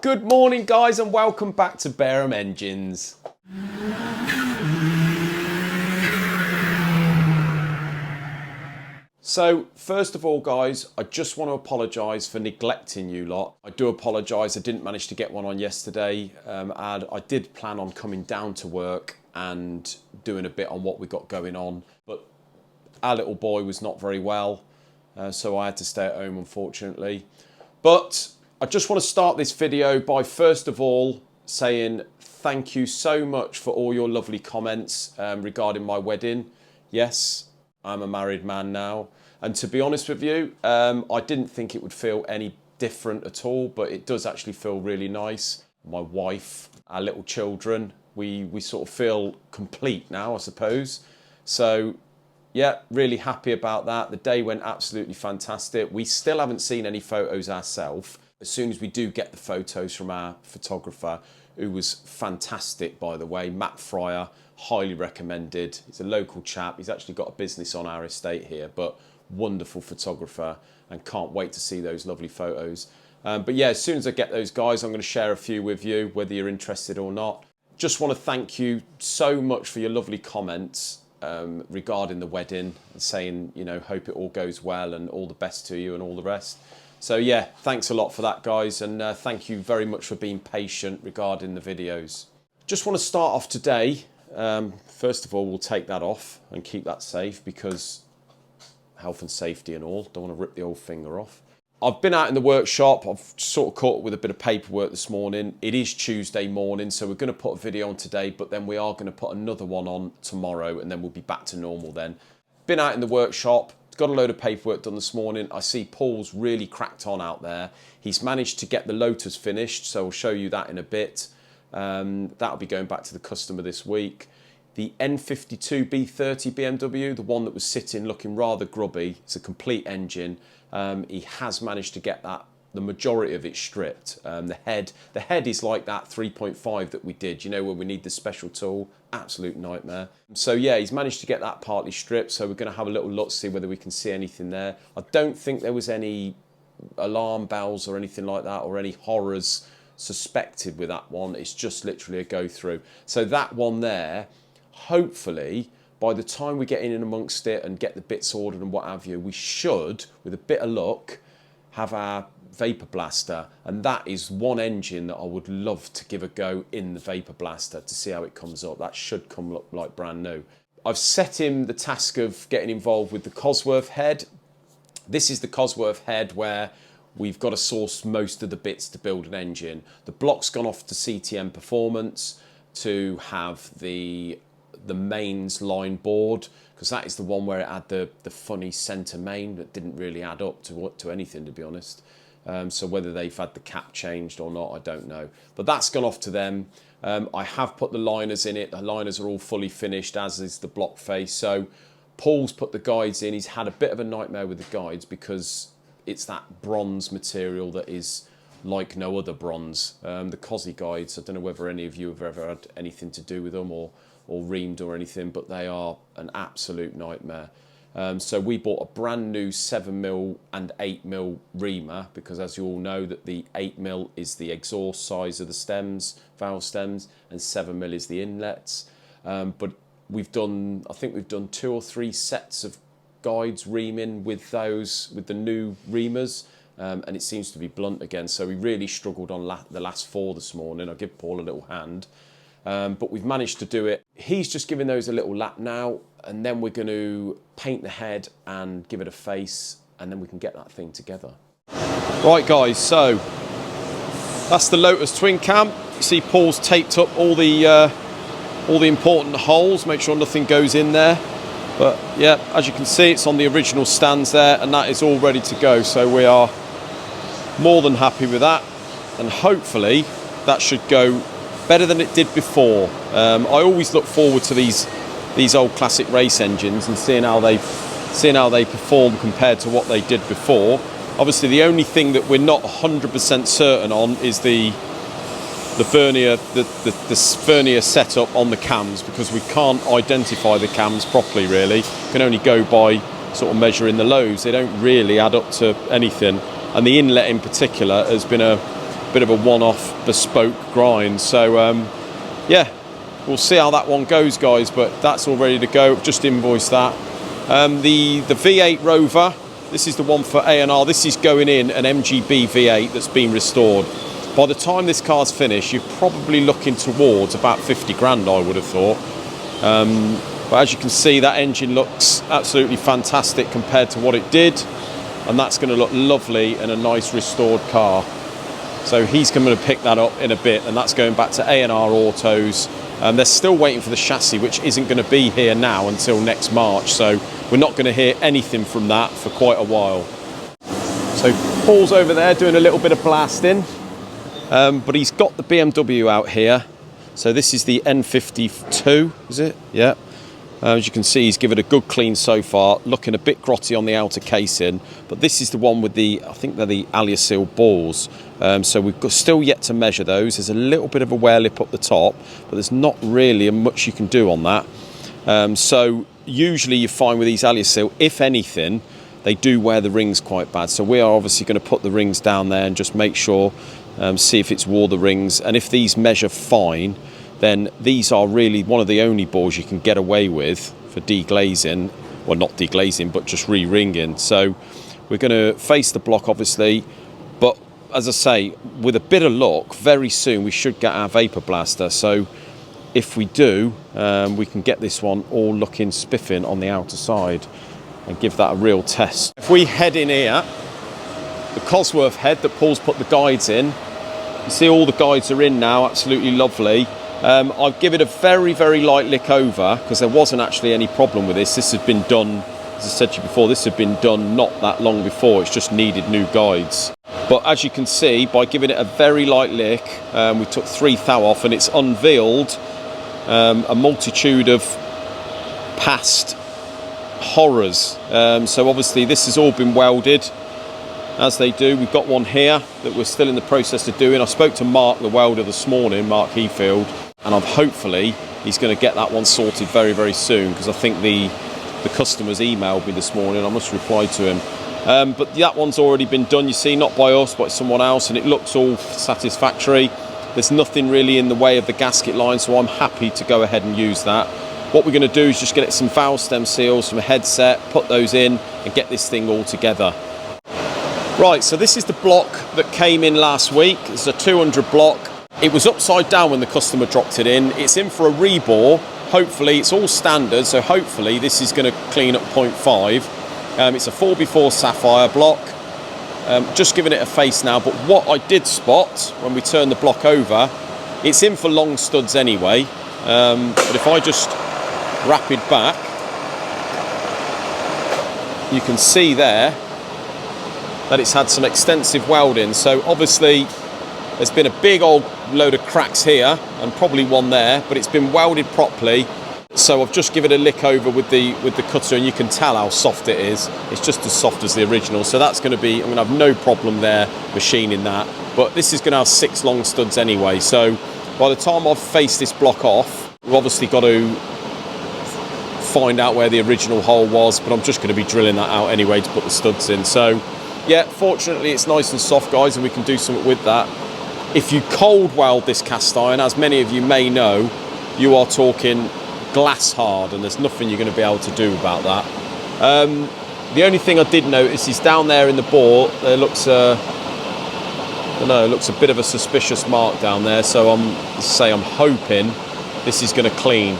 Good morning guys and welcome back to Bareham Engines. So first of all guys, I just want to apologise for neglecting you lot. I do apologise, I didn't manage to get one on yesterday. And I did plan on coming down to work and doing a bit on what we got going on, but our little boy was not very well, so I had to stay at home unfortunately. But I just want to start this video by first of all saying thank you so much for all your lovely comments regarding my wedding. Yes, I'm a married man now, and to be honest with you, I didn't think it would feel any different at all, but it does actually feel really nice. My wife, our little children, we sort of feel complete now, I suppose. So yeah, really happy about that. The day went absolutely fantastic. We still haven't seen any photos ourselves. As soon as we do get the photos from our photographer, who was fantastic by the way, Matt Fryer, highly recommended. He's a local chap. He's actually got a business on our estate here, but wonderful photographer, and can't wait to see those lovely photos. But yeah, as soon as I get those guys, I'm going to share a few with you, whether you're interested or not. Just want to thank you so much for your lovely comments regarding the wedding, and saying, you know, hope it all goes well and all the best to you and all the rest. So yeah, thanks a lot for that guys, and thank you very much for being patient regarding the videos. Just want to start off today. First of all, we'll take that off and keep that safe because health and safety and all. Don't want to rip the old finger off. I've been out in the workshop. I've sort of caught up with a bit of paperwork this morning. It is Tuesday morning, so we're going to put a video on today, but then we are going to put another one on tomorrow, and then we'll be back to normal then. Been out in the workshop, got a load of paperwork done this morning. I see Paul's really cracked on out there. He's managed to get the Lotus finished, so I'll show you that in a bit. That'll be going back to the customer this week. The N52 B30 BMW, the one that was sitting looking rather grubby, it's a complete engine. He has managed to get that, the majority of it stripped. The head is like that 3.5 that we did, you know, where we need the special tool. Absolute nightmare. So yeah, he's managed to get that partly stripped, so we're going to have a little look, see whether we can see anything there. I don't think there was any alarm bells or anything like that, or any horrors suspected with that one. It's just literally a go through. So that one there, hopefully by the time we get in amongst it and get the bits ordered and what have you, we should, with a bit of luck, have our Vapor Blaster, and that is one engine that I would love to give a go in the Vapor Blaster to see how it comes up. That should come up like brand new. I've set him the task of getting involved with the Cosworth head. This is the Cosworth head where we've got to source most of the bits to build an engine. The block's gone off to CTM Performance to have the mains line board, because that is the one where it had the funny centre main that didn't really add up to anything, to be honest. So whether they've had the cap changed or not, I don't know. But that's gone off to them. I have put the liners in it. The liners are all fully finished, as is the block face. So Paul's put the guides in. He's had a bit of a nightmare with the guides because it's that bronze material that is like no other bronze. The Cosy guides, I don't know whether any of you have ever had anything to do with them or reamed or anything, but they are an absolute nightmare. So we bought a brand new 7mm and 8mm reamer, because as you all know that the 8mm is the exhaust size of the stems, valve stems, and 7mm is the inlets. But we've done, I think we've done 2 or 3 sets of guides reaming with those, with the new reamers, and it seems to be blunt again. So we really struggled on the last 4 this morning. I'll give Paul a little hand. But we've managed to do it. He's just giving those a little lap now, and then we're going to paint the head and give it a face, and then we can get that thing together. Right guys, so that's the Lotus twin cam. You see Paul's taped up all the important holes, make sure nothing goes in there. But yeah, as you can see, it's on the original stands there, and that is all ready to go. So we are more than happy with that, and hopefully that should go better than it did before. I always look forward to these old classic race engines and seeing how they perform compared to what they did before. Obviously, the only thing that we're not 100% certain on is the vernier setup on the cams, because we can't identify the cams properly. Really, we can only go by sort of measuring the lows. They don't really add up to anything, and the inlet in particular has been a bit of a one-off bespoke grind. So yeah, we'll see how that one goes, guys, but that's all ready to go. Just invoiced that. The V8 Rover, this is the one for A&R. This is going in an MGB V8 that's been restored. By the time this car's finished, you're probably looking towards about 50 grand, I would have thought. But as you can see, that engine looks absolutely fantastic compared to what it did, and that's going to look lovely in a nice restored car. So he's coming to pick that up in a bit, and that's going back to A&R Autos. They're still waiting for the chassis, which isn't going to be here now until next March, so we're not going to hear anything from that for quite a while. So Paul's over there doing a little bit of blasting, but he's got the BMW out here. So this is the N52, is it? Yeah. As you can see, he's given a good clean so far, looking a bit grotty on the outer casing, but this is the one with the, I think they're the Aliasil balls. So we've got still yet to measure those. There's a little bit of a wear lip up the top, but there's not really much you can do on that. So usually you find with these Aliasil, if anything, they do wear the rings quite bad. So we are obviously going to put the rings down there and just make sure, see if it's wore the rings. And if these measure fine, then these are really one of the only balls you can get away with for deglazing. Well, not deglazing, but just re-ringing. So we're going to face the block, obviously. But as I say, with a bit of luck, very soon we should get our vapor blaster. So if we do, we can get this one all looking spiffing on the outer side and give that a real test. If we head in here, the Cosworth head that Paul's put the guides in, you see all the guides are in now, absolutely lovely. I've given it a very, very light lick over because there wasn't actually any problem with this. This has been done, as I said to you before, this had been done not that long before. It's just needed new guides. But as you can see, by giving it a very light lick, we took 3 thou off, and it's unveiled a multitude of past horrors. So obviously this has all been welded, as they do. We've got one here that we're still in the process of doing. I spoke to Mark, the welder, this morning, Mark Heafield, and hopefully he's going to get that one sorted very, very soon, because I think the customer's emailed me this morning. I must reply to him. But that one's already been done, you see, not by us, but someone else, and it looks all satisfactory. There's nothing really in the way of the gasket line, so I'm happy to go ahead and use that. What we're going to do is just get some valve stem seals from a headset, put those in, and get this thing all together. Right, so this is the block that came in last week. It's a 200 block. It was upside down when the customer dropped it in. It's in for a rebore. Hopefully, it's all standard, so hopefully this is going to clean up 0.5. It's a 4x4 Sapphire block. Just giving it a face now, but what I did spot when we turned the block over, it's in for long studs anyway. But if I just rapid back, you can see there that it's had some extensive welding. So obviously there's been a big old load of cracks here and probably one there, but it's been welded properly. So I've just given it a lick over with the cutter, and you can tell how soft it is. It's just as soft as the original. So that's going to be, I'm going to have no problem there machining that. But this is going to have 6 long studs anyway. So by the time I've faced this block off, we've obviously got to find out where the original hole was, but I'm just going to be drilling that out anyway to put the studs in. So yeah, fortunately it's nice and soft, guys, and we can do something with that. If you cold weld this cast iron, as many of you may know, you are talking glass hard, and there's nothing you're going to be able to do about that. The only thing I did notice is down there in the bore, there looks I don't know, it looks a bit of a suspicious mark down there, so I'm hoping this is going to clean.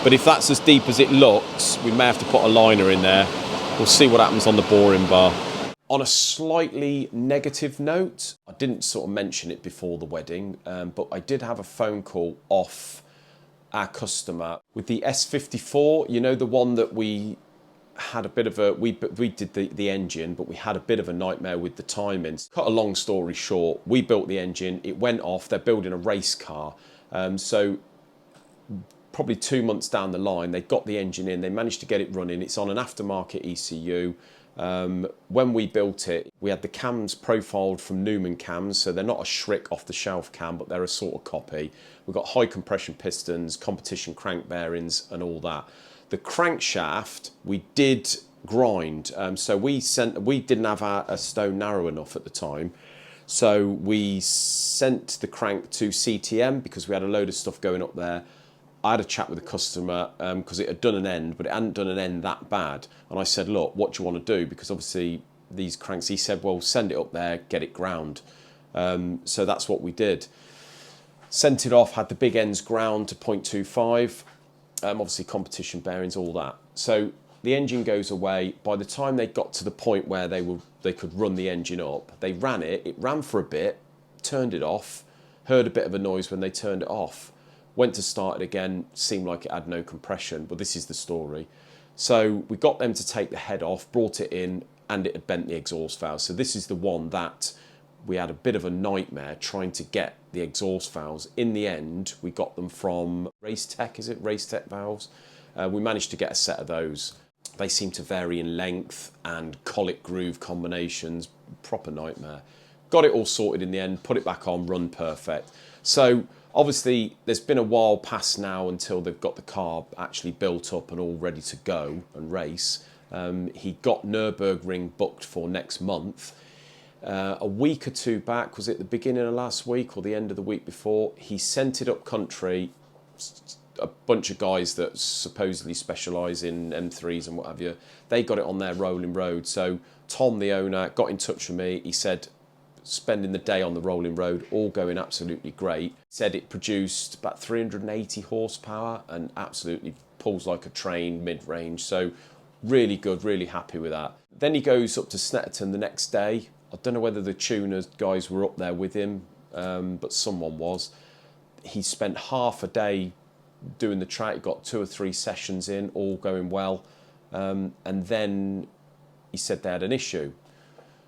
But if that's as deep as it looks, we may have to put a liner in there. We'll see what happens on the boring bar. On a slightly negative note, I didn't sort of mention it before the wedding, but I did have a phone call off our customer with the S54, you know, the one that we had a bit of a, we did the engine, but we had a bit of a nightmare with the timings. Cut a long story short, we built the engine, it went off, they're building a race car. So probably 2 months down the line, they got the engine in, they managed to get it running. It's on an aftermarket ECU. When we built it, we had the cams profiled from Newman cams, so they're not a Schrick off-the-shelf cam, but they're a sort of copy. We've got high compression pistons, competition crank bearings and all that. The crankshaft we did grind, so we didn't have a stone narrow enough at the time, So we sent the crank to CTM because we had a load of stuff going up there. I had a chat with the customer because it had done an end, but it hadn't done an end that bad. And I said, look, what do you want to do? Because obviously these cranks, he said, well, send it up there, get it ground. So that's what we did. Sent it off, had the big ends ground to 0.25. Obviously competition bearings, all that. So the engine goes away. By the time they got to the point where they could run the engine up, they ran it. It ran for a bit, turned it off, heard a bit of a noise when they turned it off. Went to start it again, seemed like it had no compression, but this is the story. So we got them to take the head off, brought it in, and it had bent the exhaust valve. So this is the one that we had a bit of a nightmare trying to get the exhaust valves. In the end, we got them from Race Tech, is it? Race Tech valves. We managed to get a set of those. They seem to vary in length and collet groove combinations, proper nightmare. Got it all sorted in the end, put it back on, run perfect. So obviously there's been a while past now until they've got the car actually built up and all ready to go and race. He got Nürburgring booked for next month. A week or two back, was it the beginning of last week or the end of the week before, he sent it up country. A bunch of guys that supposedly specialise in M3s and what have you, they got it on their rolling road. So Tom, the owner, got in touch with me. He said, spending the day on the rolling road, all going absolutely great. Said it produced about 380 horsepower and absolutely pulls like a train mid-range. So really good, really happy with that. Then he goes up to Snetterton the next day. I don't know whether the tuners guys were up there with him, but someone was. He spent half a day doing the track, got 2 or 3 sessions in, all going well. And then he said they had an issue.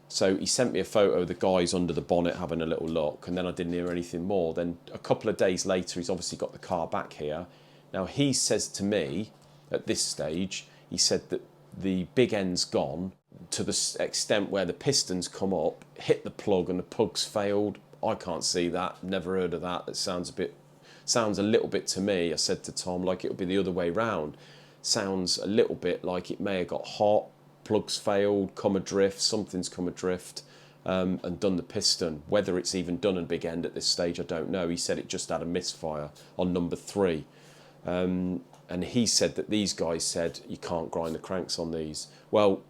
So he sent me a photo of the guys under the bonnet having a little look, and then I didn't hear anything more. Then a couple of days later, he's obviously got the car back here. Now he says to me, at this stage, he said that the big end's gone to the extent where the pistons come up, hit the plug and the plug's failed. I can't see that, never heard of that. That sounds a little bit to me, I said to Tom, like it'll be the other way round. Sounds a little bit like it may have got hot, plug's failed, come adrift, something's come adrift, and done the piston. Whether it's even done a big end at this stage, I don't know. He said it just had a misfire on number 3. And he said that these guys said you can't grind the cranks on these. Well,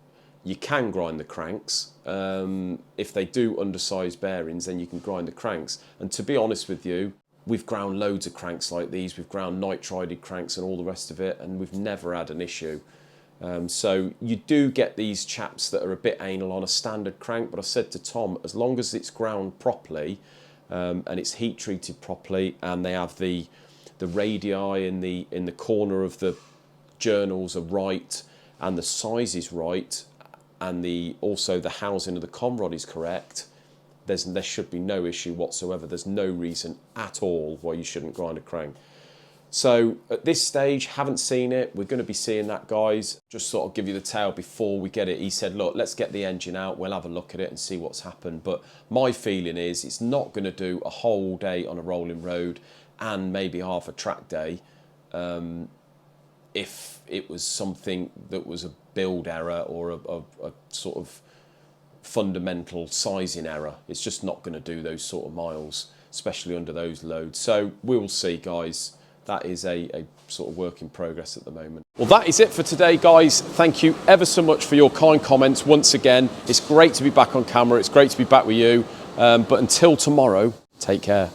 you can grind the cranks. If they do undersized bearings, then you can grind the cranks. And to be honest with you, we've ground loads of cranks like these. We've ground nitrided cranks and all the rest of it, and we've never had an issue. So you do get these chaps that are a bit anal on a standard crank, but I said to Tom, as long as it's ground properly and it's heat treated properly, and they have the radii in the corner of the journals are right, and the size is right, and also the housing of the conrod is correct, there should be no issue whatsoever. There's no reason at all why you shouldn't grind a crank. So at this stage, haven't seen it. We're going to be seeing that, guys. Just sort of give you the tale before we get it. He said, look, let's get the engine out. We'll have a look at it and see what's happened. But my feeling is it's not going to do a whole day on a rolling road and maybe half a track day if it was something that was a build error or a sort of fundamental sizing error. It's just not going to do those sort of miles, especially under those loads. So we'll see, guys. That is a sort of work in progress at the moment. Well, that is it for today, guys. Thank you ever so much for your kind comments once again. It's great to be back on camera. It's great to be back with you. But until tomorrow, take care.